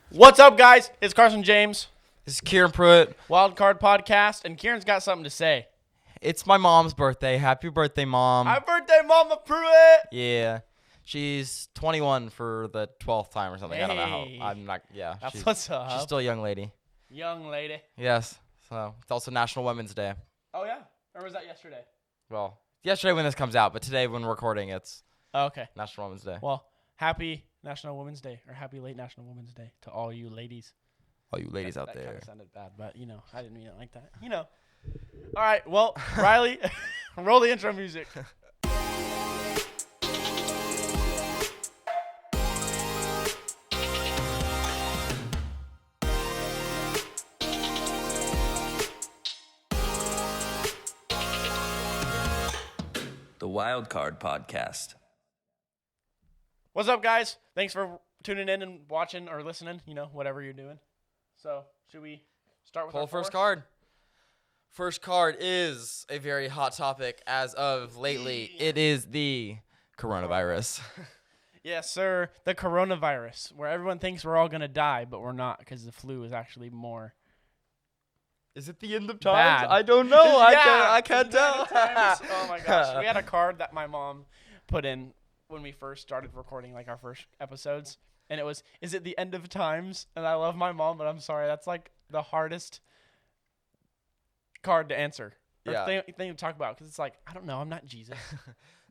What's up, guys? It's Carson James, This is Kieran Pruett. Wild Card Podcast, and Kieran's got something to say. It's my mom's birthday. Happy birthday, Mom. Happy birthday, Mama Pruett! Yeah. She's 21 for the 12th time or something. I don't know Hey. how. I'm not, yeah. That's what's up. She's still a young lady. Young lady. Yes. So it's also National Women's Day. Oh, yeah? Or was that yesterday? Well, yesterday when this comes out, but today when we're recording, it's Oh, okay. National Women's Day. Well, happy National Women's Day, or happy late National Women's Day to all you ladies. All you ladies out That there. kind of sounded bad, but, I didn't mean it like that. All right, well, Riley, roll the intro music. The Wild Card Podcast. What's up, guys? Thanks for tuning in and watching or listening, whatever you're doing. So, should we start with Pull our first four? card. First card is a very hot topic as of lately. It is the coronavirus. Yes, sir. The coronavirus, where everyone thinks we're all going to die, but we're not because the flu is actually more. Is it the end of Bad. times? I don't know. Yeah, I can't tell. Oh, my gosh. We had a card that my mom put in when we first started recording, like, our first episodes. And it was, is it the end of times? And I love my mom, but I'm sorry. That's, like, the hardest card to answer. Or Yeah. thing to talk about. Because it's like, I don't know. I'm not Jesus.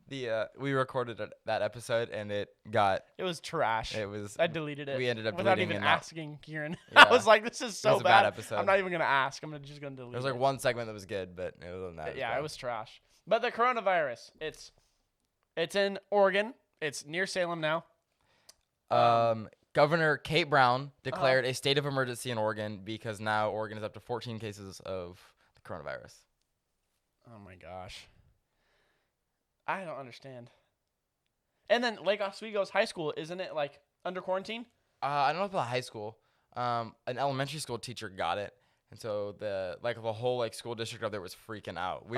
We recorded that episode and it It was trash. was I deleted it. we ended up without deleting even it out. asking Kieran. Yeah. I was like, this is so It was a bad. bad episode. I'm not even going to ask. I'm just going to delete There was like one segment that was good, but other than that, Yeah, it was trash. But the coronavirus, it's in Oregon. It's near Salem now. Governor Kate Brown declared a state of emergency in Oregon because now Oregon is up to 14 cases of the coronavirus. Oh, my gosh. I don't understand. And then Lake Oswego's high school, isn't it, like, under quarantine? I don't know about high school. An elementary school teacher got it, and so the whole school district up there was freaking out. We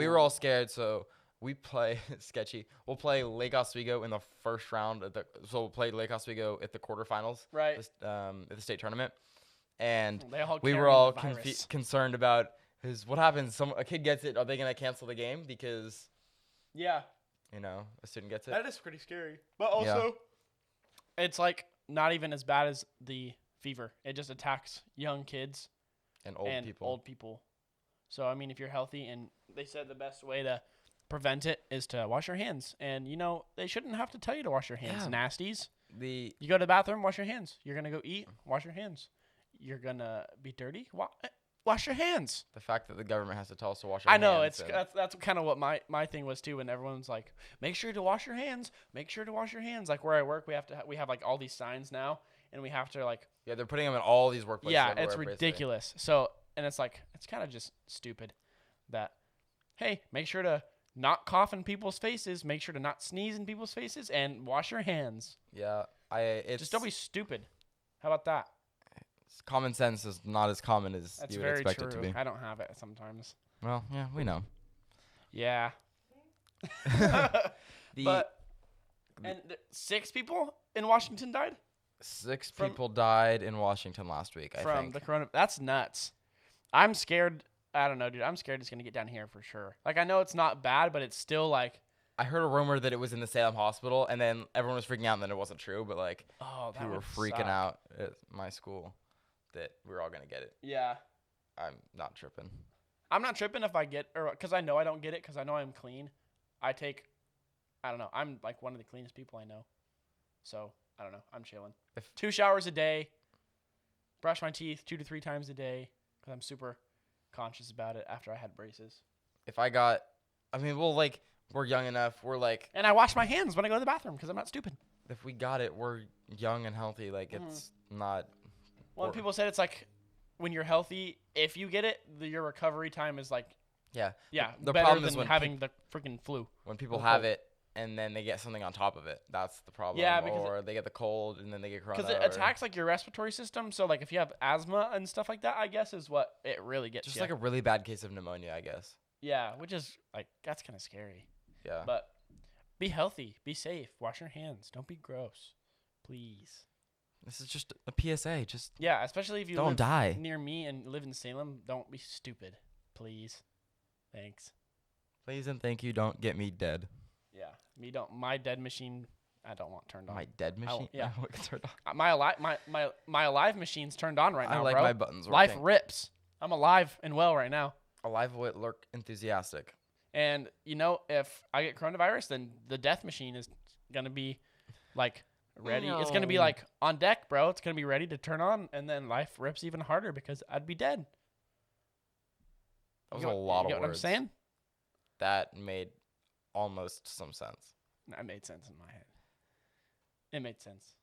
were all scared, so we play sketchy. We'll play Lake Oswego in the first round so we'll play Lake Oswego at the quarterfinals, Right. At the state tournament, and They all we were carrying all the virus. concerned about what happens. A kid gets it. Are they gonna cancel the game because Yeah. a student gets it? That is pretty scary. But also, it's, like, not even as bad as the fever. It just attacks young kids and and people. old people. So, I mean, if you're healthy, and they said the best way to prevent it is to wash your hands. And, they shouldn't have to tell you to wash your hands, Yeah. nasties. The You go to the bathroom, wash your hands. You're going to go eat, wash your hands. You're going to be dirty, wash your hands. the fact that the government has to tell us to wash our I hands. know, and- that's kind of what my thing was too, when everyone's like, make sure to wash your hands, make sure to wash your hands. Like, where I work, we have like all these signs now, and we have to, like, Yeah, they're putting them in all these workplaces. yeah, everywhere, it's basically. ridiculous. So, and it's like, it's kind of just stupid that, hey, make sure to not cough in people's faces, make sure to not sneeze in people's faces, and wash your hands. Yeah, it's Just don't be stupid. How about that? common sense is not as common as That's you would very expect true. it to be. I don't have it sometimes. Well, yeah, we know. Yeah. The And 6 people in Washington died 6 from- people died in Washington last week. I from think. the corona. That's nuts. I'm scared. I don't know, dude. I'm scared it's going to get down here for sure. Like, I know it's not bad, but it's still like, I heard a rumor that it was in the Salem hospital, and then everyone was freaking out, and then it wasn't true. But oh, that people were would freaking suck. out at my school that we were all gonna get it. Yeah. I'm not tripping. I'm not tripping if I get, or because I know I don't get it, because I know I'm clean. I don't know. I'm like one of the cleanest people I know. So, I don't know. I'm chilling. 2 showers a day. Brush my teeth 2 to 3 times a day, because I'm super conscious about it after I had braces. If I mean, we're young enough. We're like, And I wash my hands when I go to the bathroom, because I'm not stupid. if we got it, we're young and healthy. Like, it's not. Well, people said it's like when you're healthy, if you get it, your recovery time is like, Yeah. The better problem is than when having the freaking flu. when people Or have cold. it and then they get something on top of it. That's the problem. Yeah, because or they get the cold and then they get corona. Because it attacks like your respiratory system. So like if you have asthma and stuff like that, I guess is what it really gets just you. like a really bad case of pneumonia, I guess. Yeah, which is like, that's kind of scary. Yeah. But be healthy, be safe, wash your hands, don't be gross, please. This is just a PSA. Just especially if you don't live die near me and live in Salem. Don't be stupid, please. Thanks. Please and thank you. Don't get me dead. Yeah, me don't. My dead machine, I don't want turned on. My dead machine. Yeah, I want it turned on. My alive machine's turned on right now, I like bro. my buttons working. Life rips. I'm alive and well right now. Alive, awake, lurk, enthusiastic. And if I get coronavirus, then the death machine is gonna be like ready. It's gonna be like on deck, bro. It's gonna be ready to turn on, and then life rips even harder because I'd be dead. That was a lot of words. What I'm saying? That made almost some sense. That made sense in my head. It made sense.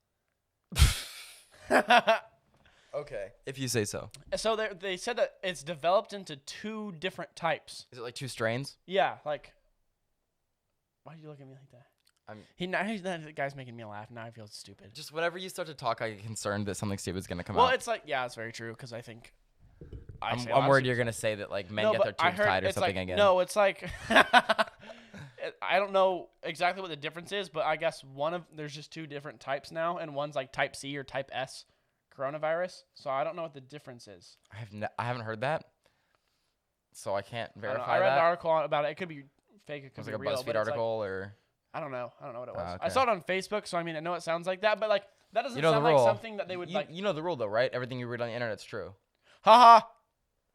Okay, if you say so. So they said that it's developed into 2 different types. Is it like 2 strains? Yeah, like. Why do you look at me like that? That guy's making me laugh. Now I feel stupid. Just whenever you start to talk, I get concerned that something stupid is gonna come out. Well, it's like it's very true because I think. I'm worried you're gonna say that like men get their tubes tied or something again. No, it's like. I don't know exactly what the difference is, but I guess there's just 2 different types now, and one's like type C or type S coronavirus. So I don't know what the difference is. I haven't heard that, so I can't verify that. I read an article about it. It could be fake. It could be like real. a BuzzFeed article or. I don't know what it was. Okay. I saw it on Facebook, so I mean I know it sounds like that, but like that doesn't the sound like rule. something that they would like. You know the rule though, right? Everything you read on the internet's true. Haha.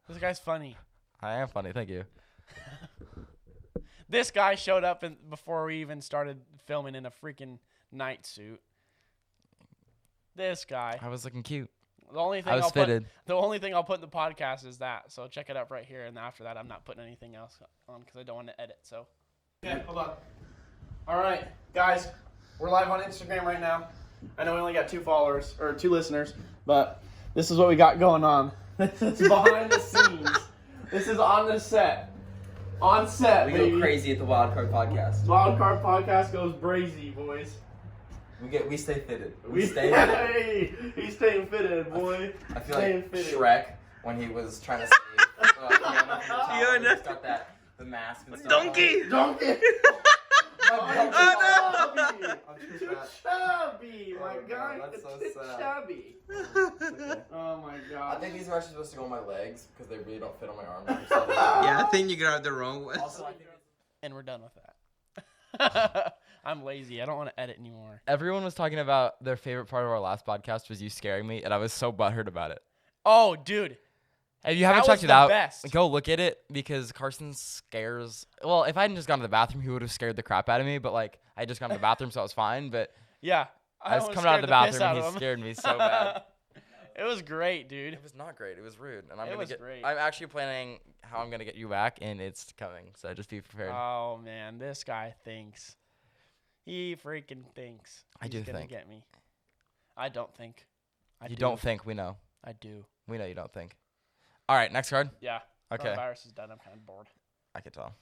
This guy's funny. I am funny, thank you. This guy showed up before we even started filming in a freaking night suit. This guy. I was looking cute. The only thing I'll put in the podcast is that. So check it up right here, and after that, I'm not putting anything else on because I don't want to edit. So. Okay, hold on. All right, guys, we're live on Instagram right now. I know we only got 2 followers or 2 listeners, but this is what we got going on. This is behind the scenes. This is on the set. On set, we baby. go crazy at the Wild Card Podcast. Wild Card Podcast goes brazy, boys. We stay fitted. He's staying fitted, boy. I feel like Shrek when he was trying to save. He's got the mask and stuff. Donkey. Oh no! I'm too chubby. My God, that's so too sad. chubby. Oh my God. I think these are actually supposed to go on my legs because they really don't fit on my arms. Yeah, I think you grabbed the wrong one. And we're done with that. I'm lazy. I don't want to edit anymore. Everyone was talking about their favorite part of our last podcast was you scaring me, and I was so butthurt about it. Oh, dude. If you haven't checked it the out, best. go look at it because Carson scares. Well, if I hadn't just gone to the bathroom, he would have scared the crap out of me. But like, I just gone to the bathroom, so I was fine. But yeah, I was coming out of the bathroom, and he scared me so bad. It was great, dude. It was not great. It was rude, and Great. I'm actually planning how I'm gonna get you back, and it's coming. So just be prepared. Oh man, this guy thinks. He freaking thinks. I do he's gonna think. Get me. I don't think. You don't think. We know. I do. We know you don't think. All right, next card. Yeah. Okay. Coronavirus is done. I'm kind of bored. I can tell.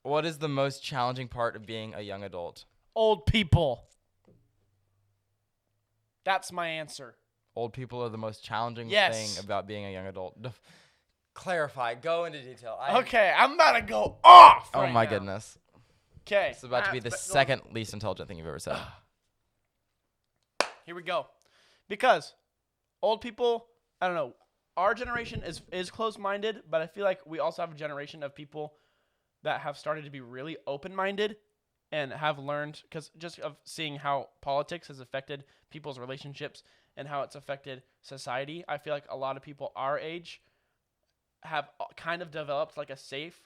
What is the most challenging part of being a young adult? Old people. That's my answer. Old people are the most challenging Yes. thing about being a young adult. Clarify. Go into detail. Okay, I'm about to go off. Oh right my now. goodness. Okay. It's about to be the second least intelligent thing you've ever said. Here we go. Because old people, I don't know. Our generation is closed-minded, but I feel like we also have a generation of people that have started to be really open-minded and have learned, because just of seeing how politics has affected people's relationships and how it's affected society, I feel like a lot of people our age have kind of developed like a safe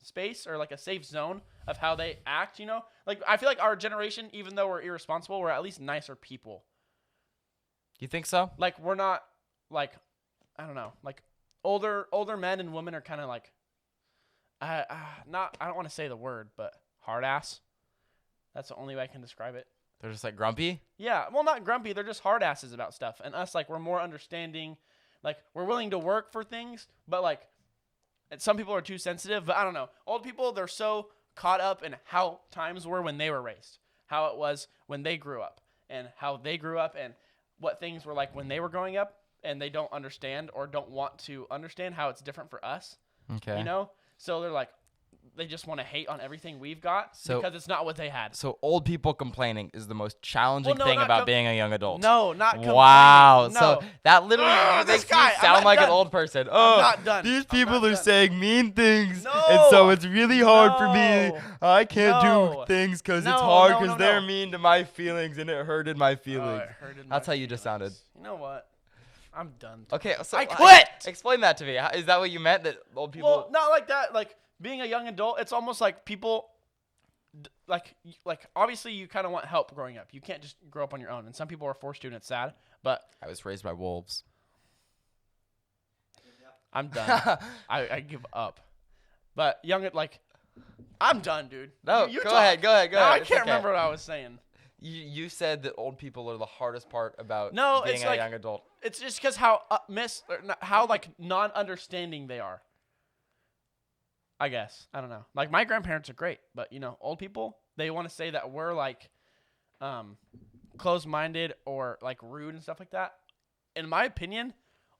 space or like a safe zone of how they act, you know? Like, I feel like our generation, even though we're irresponsible, we're at least nicer people. You think so? Like, we're not, like, I don't know, like, older men and women are kind of like, I don't want to say the word, but hard ass. That's the only way I can describe it. They're just like grumpy? Yeah, well, not grumpy. They're just hard asses about stuff. And us, like, we're more understanding. Like, we're willing to work for things, but, like, and some people are too sensitive. But I don't know. Old people, they're so caught up in how times were when they were raised, how it was when they grew up, and how they grew up, and what things were like when they were growing up, and they don't understand or don't want to understand how it's different for us. Okay. You know? So they're like, they just want to hate on everything we've got So- because it's not what they had. So old people complaining is the most challenging Well, no, thing not about being a young adult. No, not complaining. Wow. No. So that literally This makes guy, you I'm sound not like an done. old person. I'm not done. These I'm people not are done. saying mean things, No. and so it's really hard for me. No. I can't No. do things because No, it's hard no, because no, they're no. mean to my feelings, and it hurted my feelings. It hurted That's my how you just sounded. feelings. You know what? I'm done. Okay, so I quit! Explain that to me. Is that what you meant? That old people? Well, not like that. Like being a young adult, it's almost like people, like obviously you kind of want help growing up. You can't just grow up on your own, and some people are forced to, and it's sad. But I was raised by wolves. I'm done. I give up. But I'm done, dude. No, you go talk. ahead. No, I It's can't okay. remember what I was saying. You said that old people are the hardest part about No, being it's a like- young adult. It's just because how non-understanding they are. I guess I don't know. Like my grandparents are great, but old people, they want to say that we're like, closed-minded or like rude and stuff like that. In my opinion,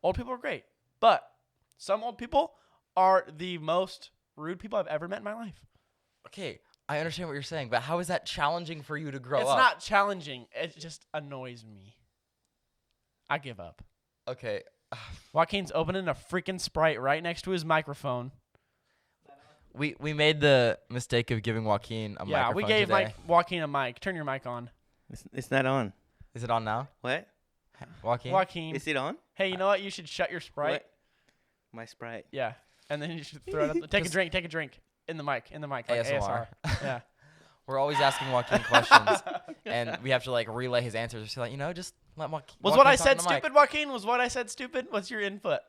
old people are great, but some old people are the most rude people I've ever met in my life. Okay, I understand what you're saying, but how is that challenging for you to grow It's up? not challenging. It just annoys me. I give up. Okay. Joaquin's opening a freaking Sprite right next to his microphone. We made the mistake of giving Joaquin a Yeah, microphone we gave today. Joaquin a mic. Turn your mic on. It's not on. Is it on now? What? Joaquin? Joaquin. Is it on? Hey, you know what? You should shut your Sprite. What? My Sprite. Yeah. And then you should throw it up. Take a drink. In the mic. Like ASMR. Yeah. We're always asking Joaquin questions, and we have to like relay his answers. So just let Joaquin. Was Joaquin what I talk said on the mic. stupid, Joaquin? Was what I said stupid? What's your input?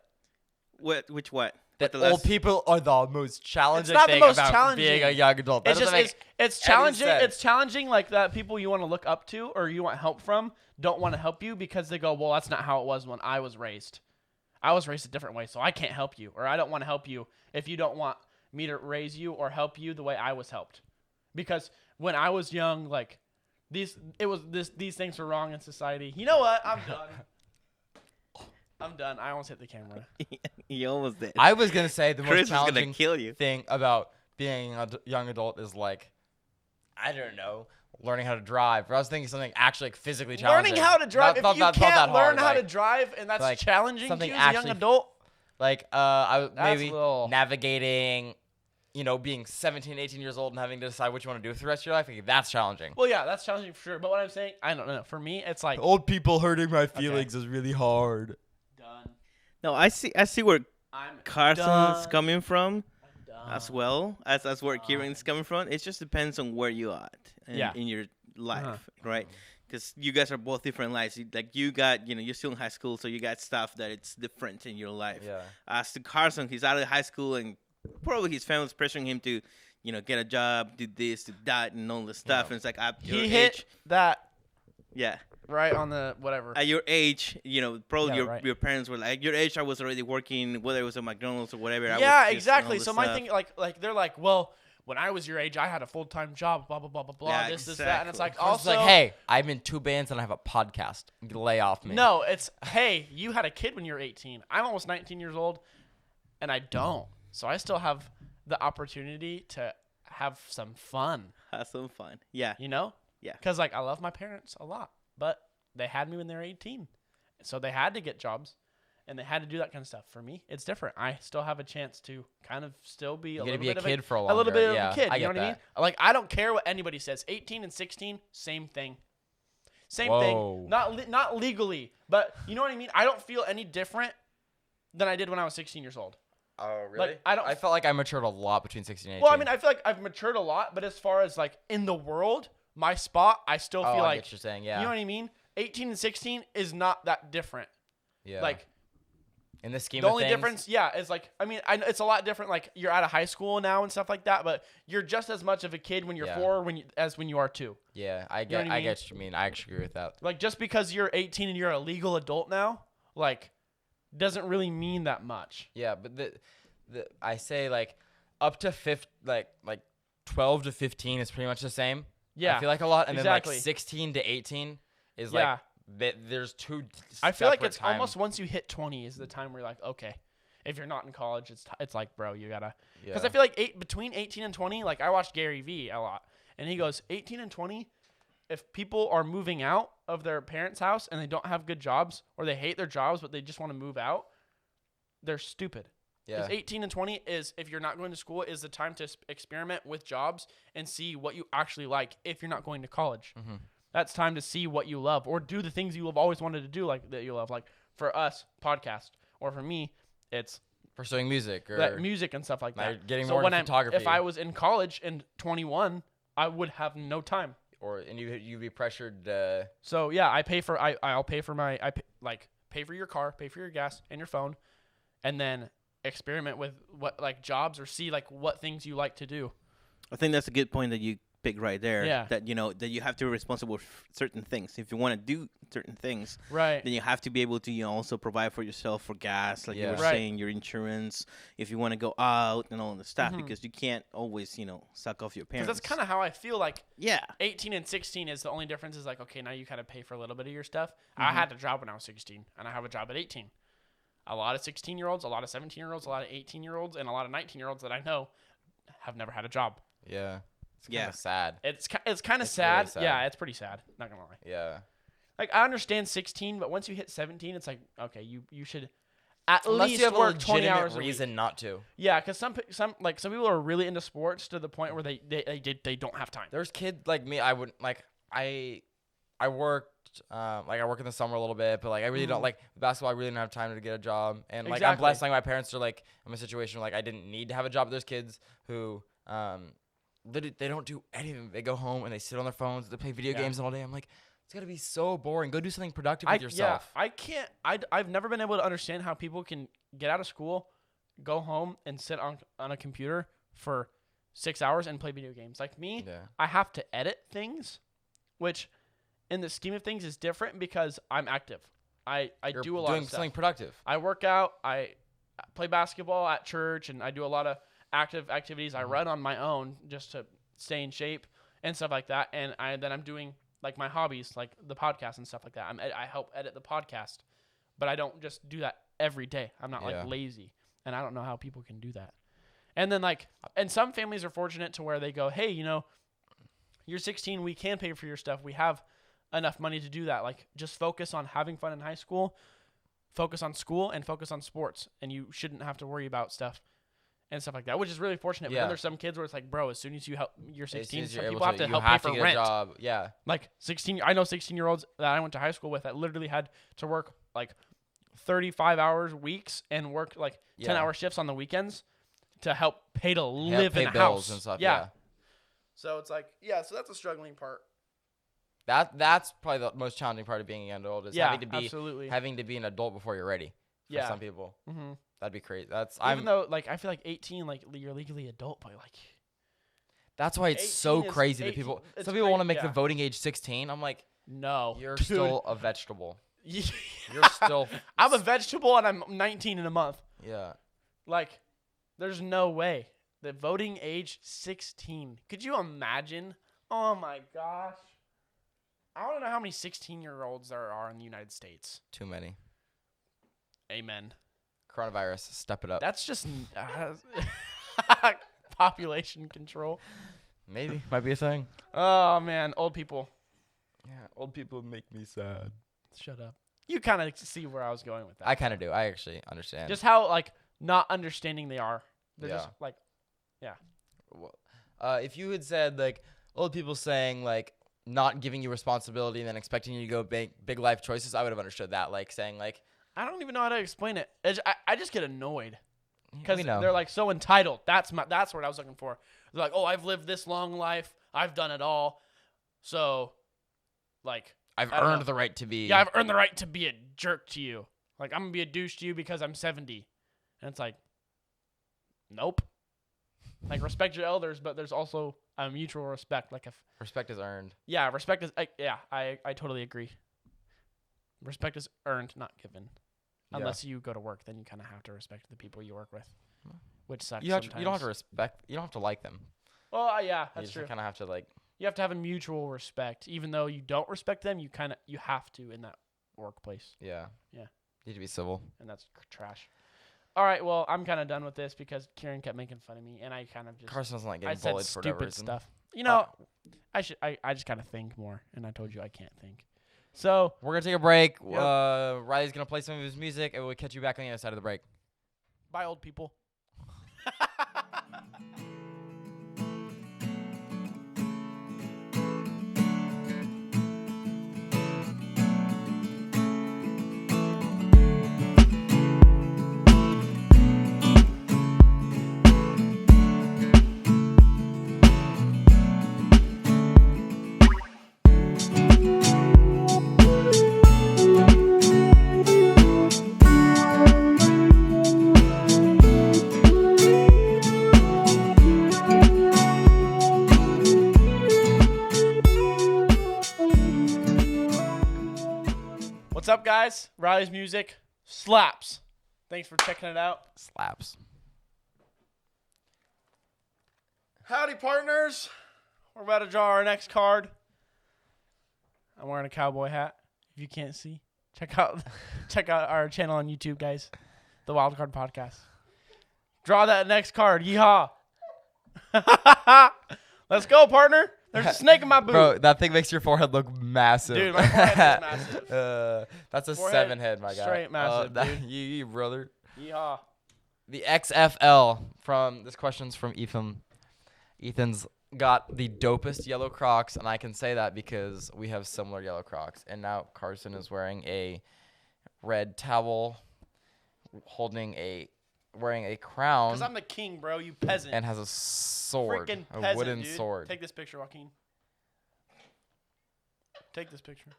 What? Which what? That What the old last- people are the most challenging not the thing most about challenging. being a young adult. That It's just doesn't make it's any challenging. sense. It's challenging like that people you want to look up to or you want help from don't want to help you because they go, well, that's not how it was when I was raised. I was raised a different way, so I can't help you, or I don't want to help you if you don't want me to raise you or help you the way I was helped. Because when I was young, like these things were wrong in society. You know what? I'm done. I'm done. I almost hit the camera. You almost did. I was gonna say the Chris most is gonna challenging kill you. thing about being a young adult is like, I don't know, learning how to drive. Or I was thinking something actually like, physically challenging. Learning how to drive. Not If you that can't hard, learn how to like- drive, and that's like, challenging to something you as a young actually- adult. Like That's maybe a little- navigating, being 17, 18 years old and having to decide what you want to do for the rest of your life. I think that's challenging. Well, yeah, that's challenging for sure. But what I'm saying, I don't know. For me, it's like Old people hurting my feelings is really hard. done. No, I see where I'm Carson's done. coming from, Done. as well as where Kieran's coming from. It just depends on where you are in your life, right? Because you guys are both different lives. You got, you're still in high school, so you got stuff that it's different in your life. Yeah. As to Carson, he's out of high school and probably his family's pressuring him to, get a job, do this, do that, and all this stuff. Yeah. And it's like at your He hit age, that yeah. right on the whatever. At your age, probably Yeah, right. your parents were like, at your age, I was already working, whether it was at McDonald's or whatever. I Yeah, was just exactly. all So this my stuff. thing, like they're like, well, when I was your age, I had a full-time job, blah blah blah blah blah, Yeah, this that, and it's like exactly. It's also like, hey, I'm in 2 bands and I have a podcast. Lay off me. no, it's hey, you had a kid when you were 18. I'm almost 19 years old, and I don't. So I still have the opportunity to have some fun, Have some fun. Yeah. Yeah. Because like I love my parents a lot, but they had me when they were 18, so they had to get jobs, and they had to do that kind of stuff. For me, it's different. I still have a chance to kind of still be You're a gonna little be a bit kid of for a little longer. bit Yeah, of a kid. I You know get what I mean? that. Like I don't care what anybody says. 18 and 16, same thing. Same Whoa. thing. Not legally, but you know what I mean. I don't feel any different than I did when I was 16 years old. Oh, really? Like, I don't- I felt like I matured a lot between 16 and 18. Well, I mean, I feel like I've matured a lot, but as far as like in the world, my spot, I still oh, feel I like get what you're saying. Yeah. you know what I mean. 18 and 16 is not that different. Yeah. Like in the scheme the of only things, difference, yeah, is like I mean, it's a lot different. Like you're out of high school now and stuff like that, but you're just as much of a kid when you're Yeah. 4 as when you are 2. Yeah, I know get, what I I mean? get what you mean. I actually agree with that. Like just because you're 18 and you're a legal adult now, like doesn't really mean that much. Yeah, but the I say like up to 12 to 15 is pretty much the same. Yeah, I feel like a lot, and exactly. then like 16 to 18 is Yeah. like there's two. I feel like separate it's time. almost once you hit 20 is the time where you're like, okay, if you're not in college, it's like, bro, you gotta. Yeah. Because I feel like between 18 and 20, like I watched Gary Vee a lot, and he goes 18 and 20. If people are moving out of their parents' house and they don't have good jobs, or they hate their jobs but they just want to move out, they're stupid. Yeah. Because 18 and 20 is, if you're not going to school, is the time to experiment with jobs and see what you actually like if you're not going to college. Mm-hmm. That's time to see what you love or do the things you have always wanted to do, like that you love. Like for us, podcast. Or for me, it's pursuing music or that music and stuff like that. Getting more into photography. If I was in college in 21, I would have no time. And you'd be pressured. So yeah, I'll pay for pay for your car, pay for your gas and your phone, and then experiment with what like jobs or see like what things you like to do. I think that's a good point that you pick right there. Yeah. That that you have to be responsible for certain things. If you want to do certain things, Right. then you have to be able to also provide for yourself for gas, like you were Right. saying, your insurance. If you want to go out and all the stuff, Mhm. because you can't always suck off your Because parents. that's kind of how I feel like. Yeah. 18 and 16 is the only difference. Is like, okay, now you kind of pay for a little bit of your stuff. I had a job when I was 16, and I have a job at 18. A lot of 16-year-olds, a lot of 17-year-olds, a lot of 18-year-olds, and a lot of 19-year-olds that I know have never had a job. Yeah. It's kind Yeah. of sad. It's kind of It's sad. really sad. Yeah, it's pretty sad. Not gonna lie. Yeah. Like I understand 16, but once you hit 17, it's like, okay, you should at Unless least you have a work 20 legitimate hours a week. reason not to. Yeah, because some people are really into sports to the point where they don't have time. There's kids like me. I wouldn't like. I worked. I work in the summer a little bit, but like I really don't like basketball. I really don't have time to get a job, and like I'm Exactly. blessed. Like my parents are like I'm in a situation where like I didn't need to have a job. There's kids who literally they don't do anything. They go home and they sit on their phones. They play video games all day. I'm like, it's gotta be so boring. Go do something productive with yourself. Yeah, I can't. I've never been able to understand how people can get out of school, go home, and sit on a computer for 6 hours and play video games. Like me, Yeah. I have to edit things, which in the scheme of things is different because I'm active. I You're do a lot doing of stuff. something productive. I work out. I play basketball at church, and I do a lot of active activities. I run on my own just to stay in shape and stuff like that. And I'm doing like my hobbies, like the podcast and stuff like that. I help edit the podcast, but I don't just do that every day. I'm not Yeah. like lazy, and I don't know how people can do that. And then and some families are fortunate to where they go, hey, you're 16, we can pay for your stuff. We have enough money to do that. Like, just focus on having fun in high school, focus on school, and focus on sports, and you shouldn't have to worry about stuff and stuff like that, which is really fortunate. But Yeah. then there's some kids where it's like, bro, as soon as you're 16, As soon some as people you're have able to you help have pay to for get rent. a job. Yeah. Like 16, I know 16-year-olds that I went to high school with that literally had to work like 35 hours weeks and work like 10-hour shifts on the weekends to help pay to live pay in a bills house and stuff. Yeah. So it's like, so that's a struggling part. That's probably the most challenging part of being an adult is Absolutely. having to be an adult before you're ready. For some people, Mm-hmm. that'd be crazy. Even though like I feel like 18, like you're legally adult, but like that's why it's so 18 is- crazy that 18 people. it's Some people want to crazy, make the yeah. voting age 16. I'm like, no, you're dude. still a vegetable. Yeah. You're still. I'm a vegetable and I'm 19 in a month. Yeah. Like, there's no way. The voting age 16. Could you imagine? Oh my gosh. I don't know how many 16-year-olds there are in the United States. Too many. Amen. Coronavirus, step it up. That's just population control. Maybe might be a thing. Oh man, old people. Yeah, old people make me sad. Shut up. You kind of see where I was going with that. I kind of do. I actually understand. Just how like not understanding they are. They're just like, if you had said like old people saying like not giving you responsibility and then expecting you to go big life choices, I would have understood that. Like saying like I don't even know how to explain it. I just get annoyed because we know. they're like so entitled. That's what I was looking for. They're like, oh, I've lived this long life. I've done it all. So, like, I've I don't earned know. the right to be. Yeah, I've earned the right to be a jerk to you. Like, I'm gonna be a douche to you because I'm 70. And it's like, nope. Like, respect your elders, but there's also a mutual respect. Like, if Respect is earned. yeah, respect is I totally agree. Respect is earned, not given. Yeah. Unless you go to work, then you kind of have to respect the people you work with, which sucks. You don't sometimes. have to respect. You don't have to like them. Oh yeah, You that's just true. kind of have to like. You have to have a mutual respect, even though you don't respect them. You have to in that workplace, Yeah. Yeah. You need to be civil. and that's trash. All right, well, I'm kind of done with this because Kieran kept making fun of me, and I kind of just Carson doesn't like I getting said bullied for whatever stupid reason. stuff. You know, I just kind of think more, and I told you I can't think. So We're gonna take a break. Yep. Riley's gonna play some of his music, and we'll catch you back on the other side of the break. bye, old people. What's up, guys? Riley's music slaps. Thanks for checking it out. Slaps. Howdy, partners. We're about to draw our next card. I'm wearing a cowboy hat. If you can't see, check out our channel on YouTube, guys. The Wild Card Podcast. Draw that next card. Yeehaw. Let's go, partner. There's a snake in my boot. Bro, that thing makes your forehead look massive. Dude, my forehead is massive. That's a Forehead 7 head, my guy. straight massive, dude. You brother. Yeehaw. The XFL from this question's from Ethan. Ethan's got the dopest yellow Crocs, and I can say that because we have similar yellow Crocs. And now Carson is wearing a red towel, wearing a crown. Because I'm the king, bro. You peasant. And has a sword, Freaking a peasant, wooden dude. sword. Take this picture, Joaquin. Take this picture.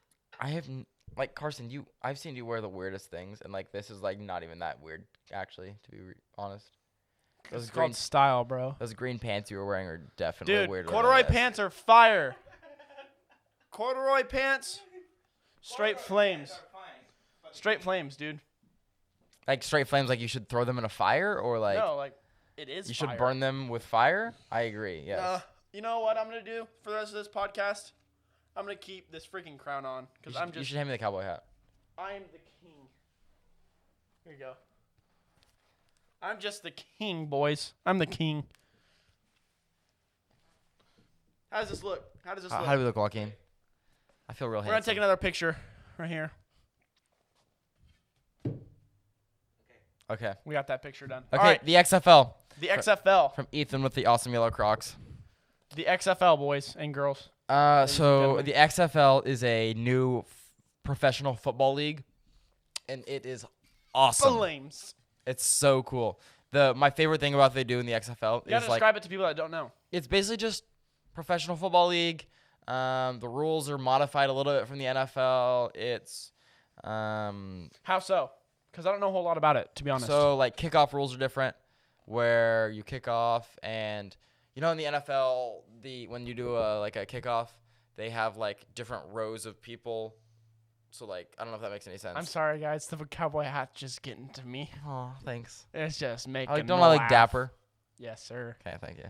Like Carson, I've seen you wear the weirdest things, and like this is like not even that weird, actually, to be honest. It's called style, bro. Those green pants you were wearing are definitely Dude, weirder. corduroy pants are fire. Corduroy pants, straight flames. Straight flames, dude. Like straight flames, like you should throw them in a fire, or like No, like it is. you fire. should burn them with fire. I agree. Yes. You know what I'm gonna do for the rest of this podcast? I'm gonna keep this freaking crown on because You should hand me the cowboy hat. I'm the king. Here you go. I'm just the king, boys. I'm the king. How does this look? How does this look? How do we look, Joaquin? I feel real We're gonna handsome. take another picture right here. Okay. We got that picture done. Okay. All right, The XFL the XFL. from Ethan with the awesome yellow Crocs. The XFL, boys and girls. So gentlemen. the XFL is a new professional football league, and it is awesome. Flames. It's so cool. My favorite thing about what they do in the XFL You gotta is like describe it to people that don't know. it's basically just professional football league. The rules are modified a little bit from the NFL. It's How so? Because I don't know a whole lot about it, to be honest. so like kickoff rules are different, where you kick off, and you know in the NFL when you do a kickoff, they have like different rows of people. So like I don't know if that makes any sense. I'm sorry, guys. The cowboy hat's just getting to me. Oh, thanks. It's just making Don't me I like laugh. Dapper? Yes, sir. Okay, thank you.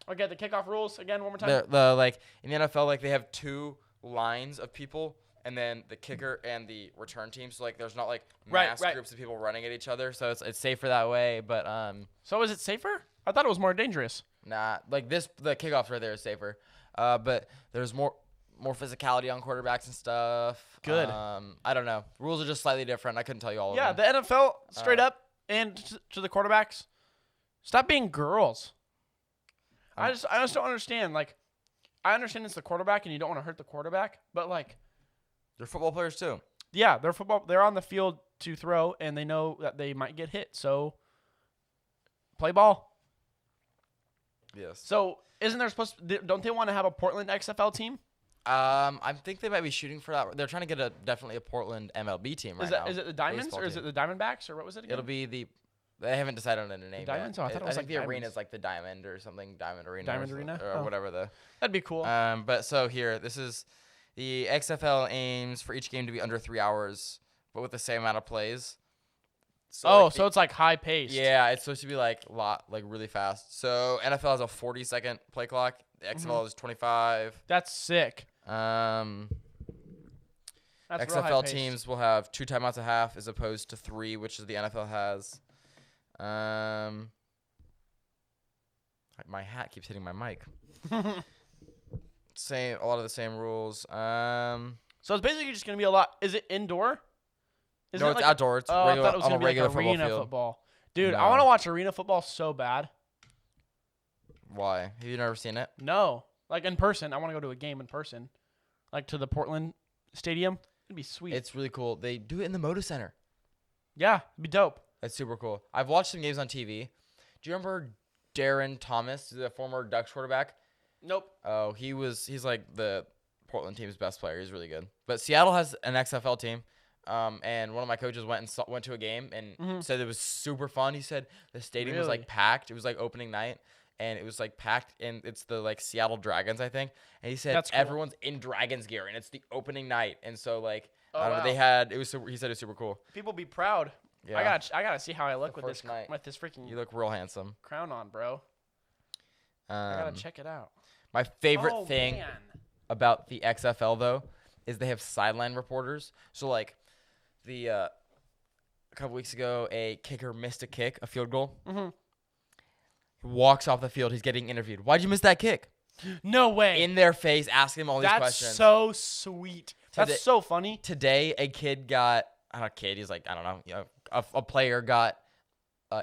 Okay, the kickoff rules again one more time. The like in the NFL, like they have 2 lines of people, and then the kicker and the return team. So like there's not like mass Right. groups of people running at each other. So it's safer that way. But So is it safer? I thought it was more dangerous. nah, like the kickoff right there is safer. But there's more physicality on quarterbacks and stuff. Good. I don't know. Rules are just slightly different. I couldn't tell you all Yeah, of them. the NFL straight up and to the quarterbacks, stop being girls. I just don't understand. Like, I understand it's the quarterback and you don't want to hurt the quarterback, but like, They're football players too. yeah, they're on the field to throw and they know that they might get hit. So play ball. Yes. So isn't there don't they want to have a Portland XFL team? I think they might be shooting for that. They're trying to get definitely a Portland MLB team right now. Is it the Diamonds Baseball or is team. it the Diamondbacks or what was it again? It'll be they haven't decided on a name Diamonds? yet. Oh, I thought it was think like the Diamonds. arena is like the Diamond or something, Diamond Arena. Diamond or Arena? or Oh. whatever the. That'd be cool. But so here, this is the XFL aims for each game to be under 3 hours, but with the same amount of plays. So so it's like high paced. yeah, it's supposed to be like really fast. So NFL has a 40-second play clock. The XFL is 25. That's sick. That's That's real XFL high-paced. teams will have 2 timeouts a half as opposed to 3, which is the NFL has. My hat keeps hitting my mic. A lot of the same rules. So it's basically just gonna be a lot. Is it indoor? No, it's outdoor. It's I thought it was on a gonna be regular like football arena field. football. Dude, No. I want to watch arena football so bad. Why? Have you never seen it? No, like in person. I want to go to a game in person, like to the Portland Stadium. It'd be sweet. It's really cool. They do it in the Moda Center. Yeah, it'd be dope. It's super cool. I've watched some games on TV. Do you remember Darren Thomas, the former Ducks quarterback? Nope. Oh, he's like the Portland team's best player. He's really good. But Seattle has an XFL team. And one of my coaches went to a game and said it was super fun. He said the stadium was like packed. It was like opening night, and it was like packed. And it's the like Seattle Dragons, I think. And he said That's cool. everyone's in Dragons gear, and it's the opening night. And so like I don't know, wow. they had it was. He said it was super cool. People be proud. Yeah. I gotta see how I look with first this night. freaking You look real handsome. crown on, bro. I gotta check it out. My favorite Oh, thing man. about the XFL though is they have sideline reporters. So like a couple weeks ago, a kicker missed a field goal. Mm-hmm. He walks off the field. He's getting interviewed. Why'd you miss that kick? No way. In their face, asking him all these That's questions. so sweet. That's so funny. Today, a kid got he's like, I don't know, a player got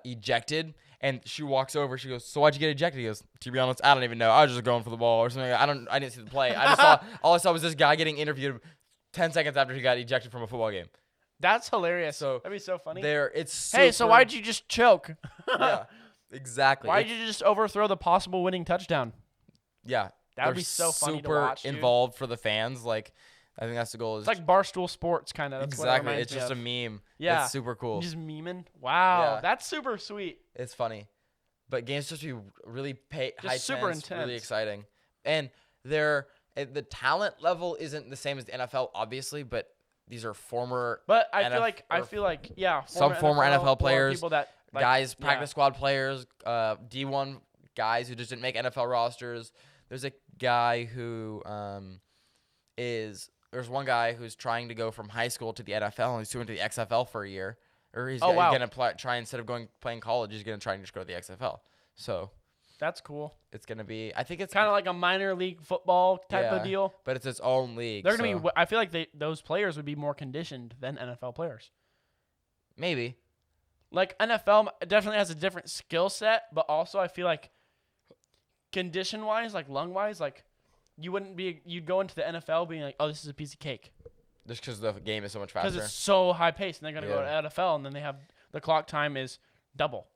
ejected, and she walks over. She goes, "So why'd you get ejected?" He goes, "To be honest, I don't even know. I was just going for the ball or something. I didn't see the play. I just saw all I saw was this guy getting interviewed 10 seconds after he got ejected from a football game." That's hilarious. So that'd be so funny. It's Hey, so why'd you just choke? Yeah, exactly. Why'd you just overthrow the possible winning touchdown? Yeah, That'd they're be so funny to super watch, dude. involved for the fans. Like, I think that's the goal. It's like Barstool Sports, kind of. Exactly. It's just a meme. Yeah. It's super cool. Just memeing. Wow, Yeah. that's super sweet. It's funny, but games just be really high super tense, really intense. exciting, and the talent level isn't the same as the NFL, obviously, but these are former. But I feel like yeah, some former NFL or players, people that like, guys, yeah. practice squad players, D1 guys who just didn't make NFL rosters. There's a guy who there's one guy who's trying to go from high school to the NFL, and he's going to the XFL for a year. Or he's going to try, instead of playing college, he's going to try and just go to the XFL. So that's cool. it's going to be, I think it's Kind of like a minor league football type of deal. But it's its own league. They're going to be, I feel like those players would be more conditioned than NFL players. Maybe. Like NFL definitely has a different skill set, but also I feel like condition-wise, like lung-wise, like you'd go into the NFL being like, oh, this is a piece of cake. Just because the game is so much faster. Because it's so high-paced, and they're going to go to NFL, and then they have the clock time is double.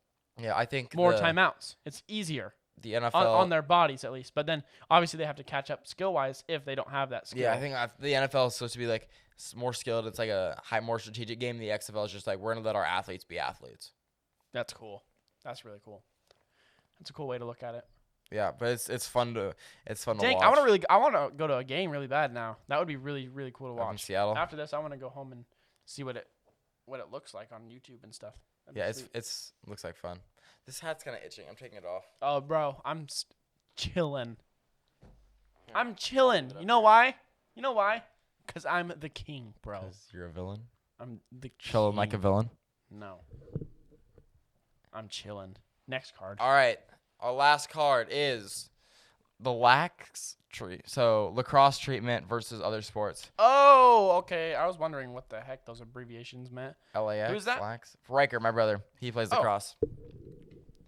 Yeah, I think More timeouts. It's easier. The NFL on their bodies at least, but then obviously they have to catch up skill-wise if they don't have that skill. Yeah, I think the NFL is supposed to be like more skilled. It's like a more strategic game. The XFL is just like we're gonna let our athletes be athletes. That's cool. That's really cool. That's a cool way to look at it. Yeah, but it's fun to Dang, watch. I want to go to a game really bad now. That would be really really cool to Up in watch. Seattle. After this, I want to go home and see what it looks like on YouTube and stuff. That'd be Yeah, sweet. it's looks like fun. This hat's kind of itching. I'm taking it off. Oh, bro, I'm chilling. I'm chilling. You know why? You know why? Because I'm the king, bro. Because you're a villain. I'm the Chilling like a king. villain. No. I'm chilling. Next card. All right, our last card is the lax treat. So lacrosse treatment versus other sports. Oh, okay. I was wondering what the heck those abbreviations meant. LAX. Who's that? Lax. Riker, my brother. He plays Oh. lacrosse.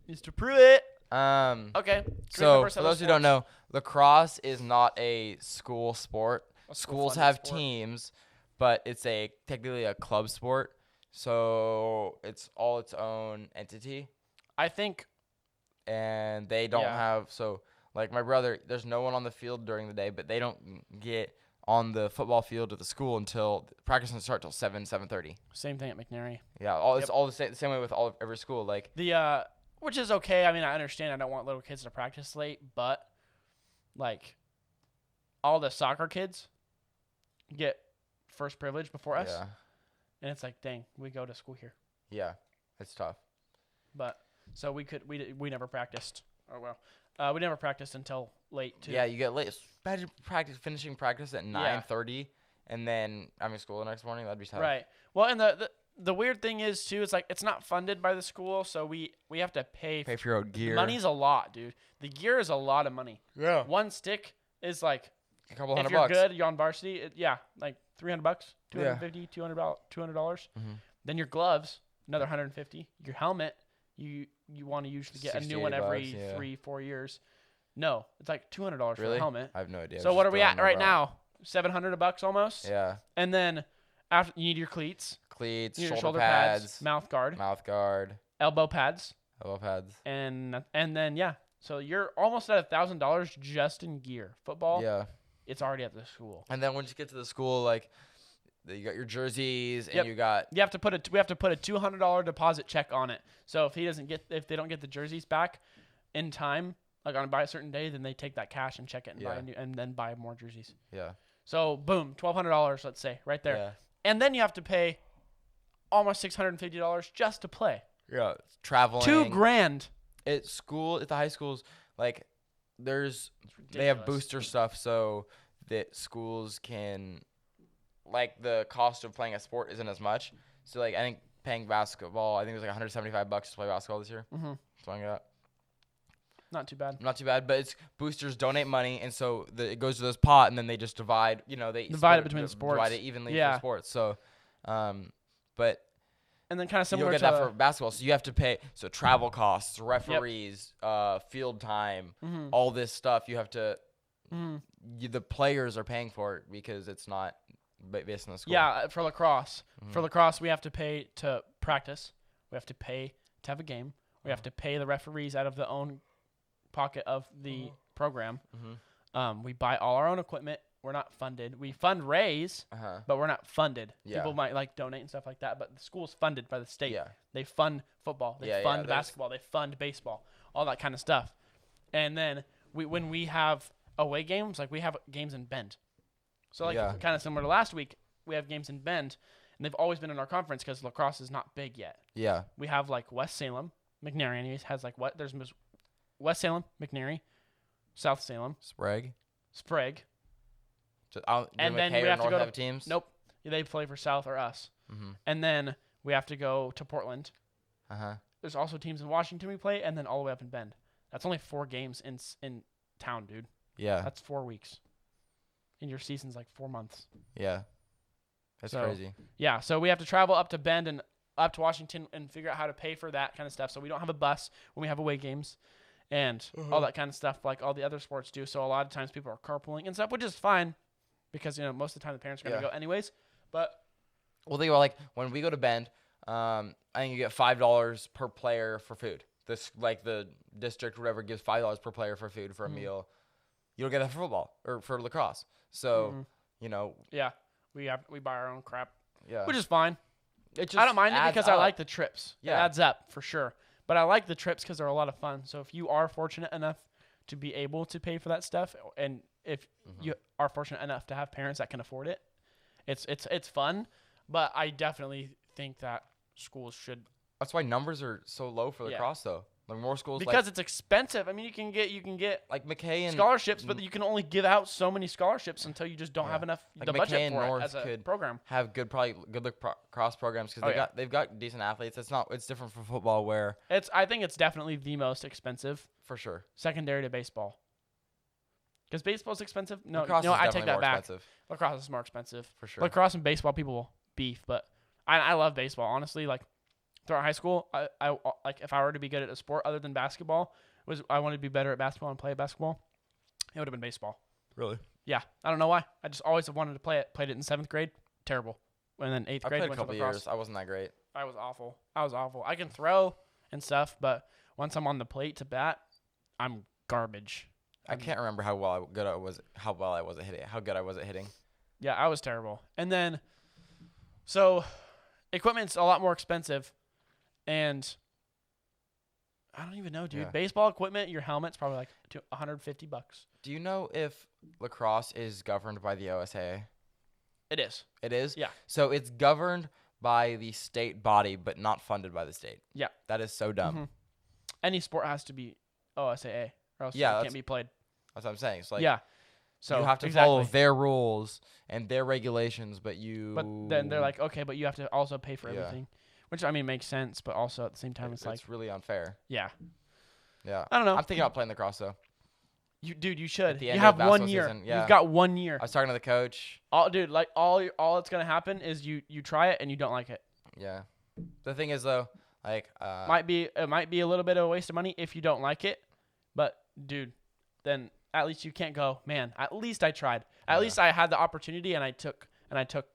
Mr. Pruett. So Okay. Treatment versus for other those who don't sports. know, lacrosse is not a school sport. A Schools school-funded have sport. teams, but it's technically a club sport. So it's all its own entity, I think. and they don't Yeah. have like my brother. There's no one on the field during the day, but they don't get on the football field at the school until practice doesn't start till 7:30. Same thing at McNary. Yeah, it's Yep. all the same way with every school. Like The which is okay. I mean, I understand. I don't want little kids to practice late, but like all the soccer kids get first privilege before us, yeah, and it's like, dang, we go to school here. yeah, it's tough. But so we never practiced. Oh well, we never practiced until late too. Yeah, you get late. Imagine finishing practice at 9:30, and then I'm in school the next morning. That'd be tough. Right. Well, and the the weird thing is too, it's like it's not funded by the school, so we have to pay for your own gear. Money's a lot, dude. The gear is a lot of money. Yeah. One stick is like a couple $100. If you're good, you're on varsity. Like $300, $250, $200. Then your gloves, another $150. Your helmet, you want to usually get a new one every 3-4 years. No, it's like $200 for a helmet. I have no idea. So what are we at right now? $700 almost. Yeah. And then after you need your cleats, shoulder pads, mouth guard, elbow pads, and then so you're almost at $1,000 just in gear. Football. Yeah. It's already at the school. And then once you get to the school, like you got your jerseys and we have to put a $200 deposit check on it. So if they don't get the jerseys back in time, like by a certain day, then they take that cash and check it and then buy more jerseys. Yeah. So boom, $1,200, let's say, right there. Yeah. And then you have to pay almost $650 just to play. Yeah. Traveling. $2,000. At the high schools, like they have booster stuff so that schools can, like, the cost of playing a sport isn't as much. So like I think paying basketball, I think it was like $175 to play basketball this year. Mm-hmm. Something like that. Not too bad. But it's boosters donate money, and so it goes to this pot, and then they just divide. They divide it between sports. Divide it evenly for sports. So, but and then kind of similar you don't get that for basketball. So you have to pay travel costs, referees, field time, all this stuff. You have to. The players are paying for it because it's not based on the school. Yeah, for lacrosse. For lacrosse, we have to pay to practice. We have to pay to have a game. We have to pay the referees out of their own pocket of the program. We buy all our own equipment. We're not funded. We fundraise, but we're not funded. Yeah. People might like donate and stuff like that, but the school's funded by the state. Yeah. They fund football. They fund basketball. They fund baseball. All that kind of stuff. And then when we have away games, like we have games in Bend. So kind of similar to last week, we have games in Bend, and they've always been in our conference because lacrosse is not big yet. Yeah. We have like West Salem, McNary anyways, has like there's West Salem, McNary, South Salem, Sprague. And then we have to go to teams. Nope, they play for South or us. And then we have to go to Portland. There's also teams in Washington we play, and then all the way up in Bend. That's only 4 games in town, dude. Yeah, that's 4 weeks. And your season's like 4 months. Yeah, that's crazy. Yeah, so we have to travel up to Bend and up to Washington and figure out how to pay for that kind of stuff. So we don't have a bus when we have away games. And all that kind of stuff like all the other sports do. So a lot of times people are carpooling and stuff, which is fine because, most of the time the parents are going to go anyways. But think about like when we go to Bend, I think you get $5 per player for food. This like the district or whatever gives $5 per player for food for a meal. You don't get that for football or for lacrosse. So, Yeah, we buy our own crap. Yeah. Which is fine. I don't mind it because I like the trips. Yeah. It adds up for sure. But I like the trips because they're a lot of fun. So if you are fortunate enough to be able to pay for that stuff, and if you are fortunate enough to have parents that can afford it, it's fun. But I definitely think that schools should. That's why numbers are so low for lacrosse, though. Like more schools because it's expensive. I mean, you can get like McKay and scholarships, but you can only give out so many scholarships until you just don't have enough like the McKay budget and for North it as a could program. Have good lacrosse programs because they've got decent athletes. It's different from football where I think it's definitely the most expensive for sure, secondary to baseball. Because baseball's expensive. No, lacrosse I take that back. Expensive. Lacrosse is more expensive for sure. Lacrosse and baseball people will beef, but I love baseball honestly. Like throughout high school, I like if I were to be good at a sport other than basketball, I wanted to be better at basketball and play basketball. It would have been baseball. Really? Yeah, I don't know why. I just always have wanted to play it. Played it in 7th grade, terrible. And then 8th grade, I played a couple years. I wasn't that great. I was awful. I can throw and stuff, but once I'm on the plate to bat, I'm garbage. I can't remember how good I was at hitting. How good I was at hitting. Yeah, I was terrible. And then, so equipment's a lot more expensive. And I don't even know, dude. Yeah. Baseball equipment, your helmet's probably like $150. Do you know if lacrosse is governed by the OSAA? It is. It is? Yeah. So it's governed by the state body, but not funded by the state. Yeah. That is so dumb. Any sport has to be OSAA, or else it can't be played. That's what I'm saying. It's like, yeah. So you have to follow their rules and their regulations, but then they're like, okay, but you have to also pay for everything, which I mean makes sense, but also at the same time it's really unfair. Yeah. Yeah. I don't know. I'm thinking about playing lacrosse though. You should. You have 1 year. Season, You've got 1 year. I was talking to the coach. All that's gonna happen is you try it and you don't like it. Yeah. The thing is though, like it might be a little bit of a waste of money if you don't like it, but dude, then at least you can't go, man, at least I tried. At least I had the opportunity and I took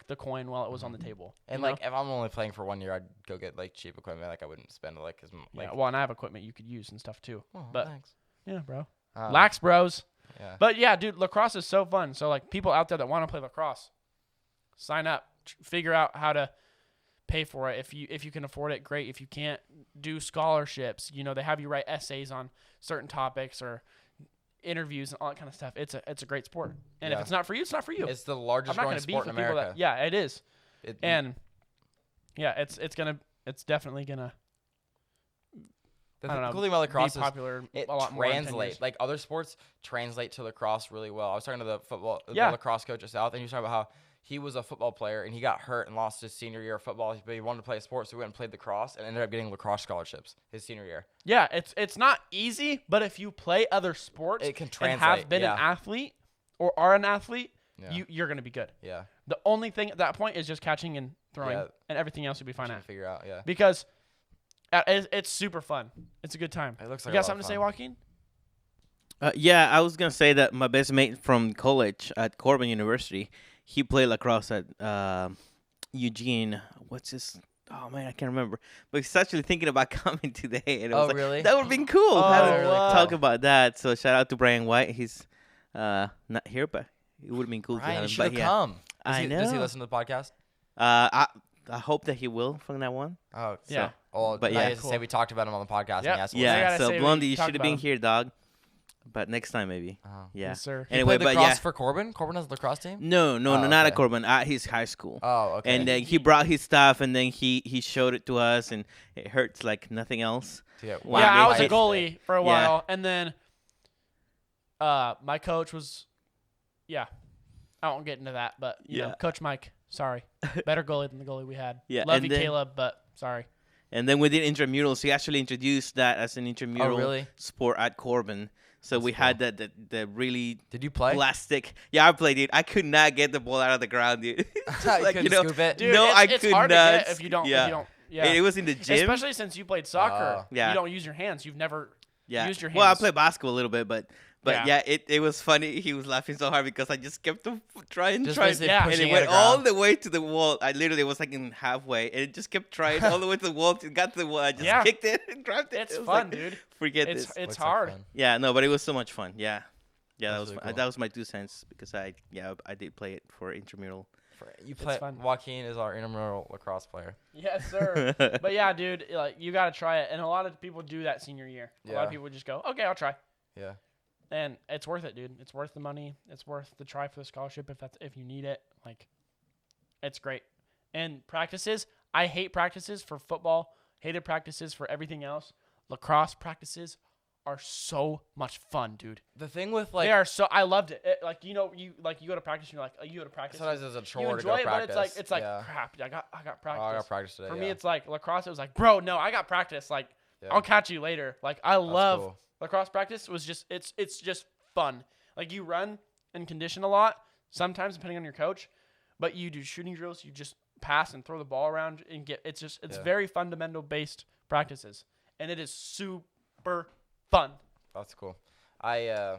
the coin while it was on the table. And like if I'm only playing for 1 year, I'd go get like cheap equipment. Like I wouldn't spend like as like well, and I have equipment you could use and stuff too. Oh, but thanks. Yeah, bro. Lax bros. Yeah. But yeah, dude, lacrosse is so fun. So like people out there that want to play lacrosse, sign up, figure out how to pay for it. If you can afford it, great. If you can't, do scholarships. They have you write essays on certain topics or interviews and all that kind of stuff. It's a great sport. And if it's not for you, it's not for you. It's the largest growing sport in America. It is. It's definitely gonna. The cool thing about lacrosse is it translates. Like other sports translate to lacrosse really well. I was talking to the lacrosse coach at South, and he was talking about how he was a football player and he got hurt and lost his senior year of football, but he wanted to play a sport, so he went and played lacrosse and ended up getting lacrosse scholarships his senior year. Yeah, it's not easy, but if you play other sports it can translate, and have been an athlete or are an athlete, you're going to be good. Yeah. The only thing at that point is just catching and throwing, and everything else will be fine. Figure out, because it's super fun. It's a good time. It looks like you got something to say, Joaquin? Yeah, I was gonna say that my best mate from college at Corbin University, he played lacrosse at Eugene. What's his? Oh man, I can't remember. But he's actually thinking about coming today, and I was like, really? That would have been cool. Talk cool. about that. So shout out to Brian White. He's not here, but it would have been cool to have him. Should have come. I know. Does he listen to the podcast? I hope that he will from that one. Oh, so, yeah. Well, but say we talked about him on the podcast. Yep. And so Blondie, you should have been here, dog. But next time, maybe. Oh. Yeah. Yes, sir. Anyway, but lacrosse for Corbin? Corbin has a lacrosse team? No, not at Corbin. At his high school. Oh, okay. And then he brought his stuff, and then he showed it to us, and it hurts like nothing else. I was a goalie for a while, and then my coach was, I won't get into that, but you know, Coach Mike, sorry, better goalie than the goalie we had. Love you, Caleb, but sorry. And then we did intramurals. He actually introduced that as an intramural sport at Corbin. So we had the really Did you play? Plastic. Yeah, I played, dude. I could not get the ball out of the ground, dude. Just like, scoop it? Dude, no, I it's could hard not. To get if you don't. It was in the gym. Especially since you played soccer. You don't use your hands. You've never used your hands. Well, I played basketball a little bit, but it was funny. He was laughing so hard because I just kept trying. And it went all the way to the wall. I literally was like in halfway, and it just kept trying all the way to the wall. It got to the wall. I just kicked it and grabbed it. It's fun, dude. Forget this. It's hard. Yeah, no, but it was so much fun. Yeah, that was cool. That was my 2 cents because I did play it for intramural. You play. Joaquin is our intramural lacrosse player. Yes, sir. But yeah, dude, like you gotta try it, and a lot of people do that senior year. A lot of people just go, okay, I'll try. Yeah. And it's worth it, dude. It's worth the money. It's worth the try for the scholarship if you need it. Like, it's great. And practices, I hate practices for football. Hated practices for everything else. Lacrosse practices are so much fun, dude. The thing with they are so. I loved it. You go to practice and you're like, you go to practice. Sometimes it's a chore you to enjoy go it, practice. But it's like crap. I got practice. Oh, I got practice today. For me, it's like lacrosse. It was like, bro, no, I got practice. Like, I'll catch you later. Like, I love lacrosse practice. Was just it's just fun. Like you run and condition a lot. Sometimes depending on your coach, but you do shooting drills. You just pass and throw the ball around and get. It's very fundamental based practices, and it is super fun. That's cool. I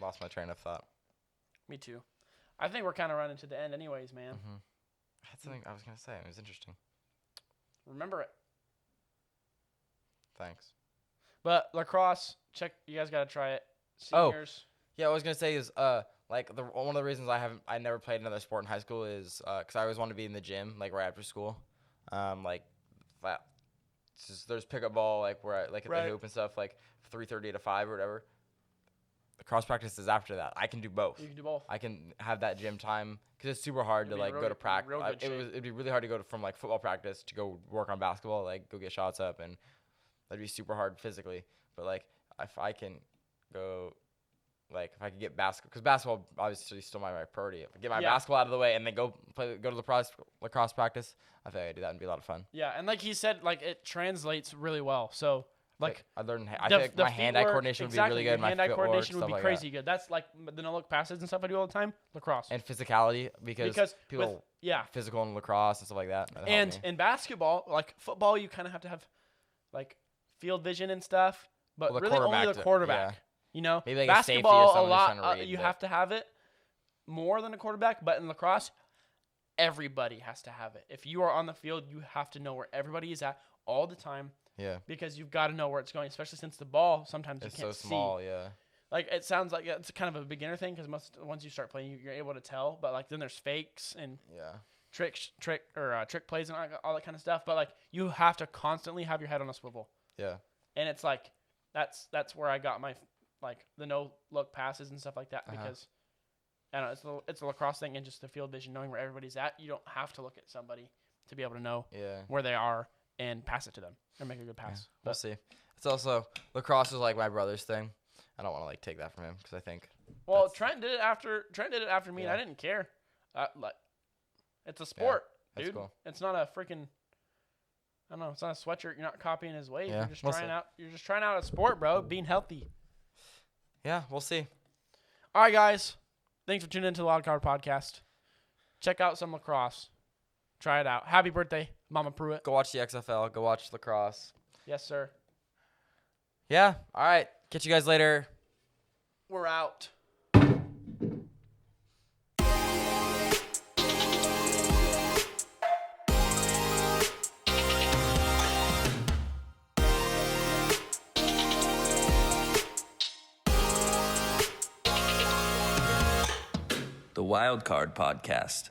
lost my train of thought. Me too. I think we're kind of running to the end anyways, man. Mm-hmm. I had something I was going to say. It was interesting. Remember it. Thanks. But lacrosse, you guys got to try it. Seniors. Yeah, what I was going to say is like one of the reasons I never played another sport in high school is because I always wanted to be in the gym like right after school. Like that. There's pickup ball like where I like at the hoop and stuff like 3:30 to 5 or whatever. The cross practice is after that. I can do both. You can do both. I can have that gym time because it's super hard to like go to practice. It'd be really hard to go from like football practice to go work on basketball, like go get shots up, and that'd be super hard physically. But like if I can go like if I could get basketball, because basketball obviously still my priority. If I get my basketball out of the way and then go to lacrosse practice, I think I could do that and be a lot of fun. Yeah, and like he said, like it translates really well. So like I learned, I think my hand-eye coordination would be really good. My hand-eye coordination would be like crazy good. That's like the no-look passes and stuff I do all the time. Lacrosse and physicality because people physical in lacrosse and stuff like that. And in basketball, like football, you kind of have to have like field vision and stuff, but really only the quarterback. You know, maybe like basketball a lot. You have to have it more than a quarterback, but in lacrosse, everybody has to have it. If you are on the field, you have to know where everybody is at all the time. Yeah. Because you've got to know where it's going, especially since the ball sometimes you can't see. It's so small, yeah. Like it sounds like it's kind of a beginner thing because once you start playing, you're able to tell. But like then there's fakes and trick plays and all that kind of stuff. But like you have to constantly have your head on a swivel. Yeah. And it's like that's where I got my like the no look passes and stuff like that because I don't know it's a lacrosse thing and just the field vision, knowing where everybody's at. You don't have to look at somebody to be able to know where they are and pass it to them or make a good pass. Yeah, we'll see. It's also lacrosse is like my brother's thing. I don't want to like take that from him because I think. Well, Trent did it after me, and I didn't care. Like, it's a sport, dude. Cool. It's not a freaking. I don't know. It's not a sweatshirt. You're not copying his ways. Yeah, you're just trying out. You're just trying out a sport, bro. Being healthy. Yeah, we'll see. All right, guys. Thanks for tuning into the Wild Card Podcast. Check out some lacrosse. Try it out. Happy birthday, Mama Pruett. Go watch the XFL. Go watch lacrosse. Yes, sir. Yeah. All right. Catch you guys later. We're out. The Wild Card Podcast.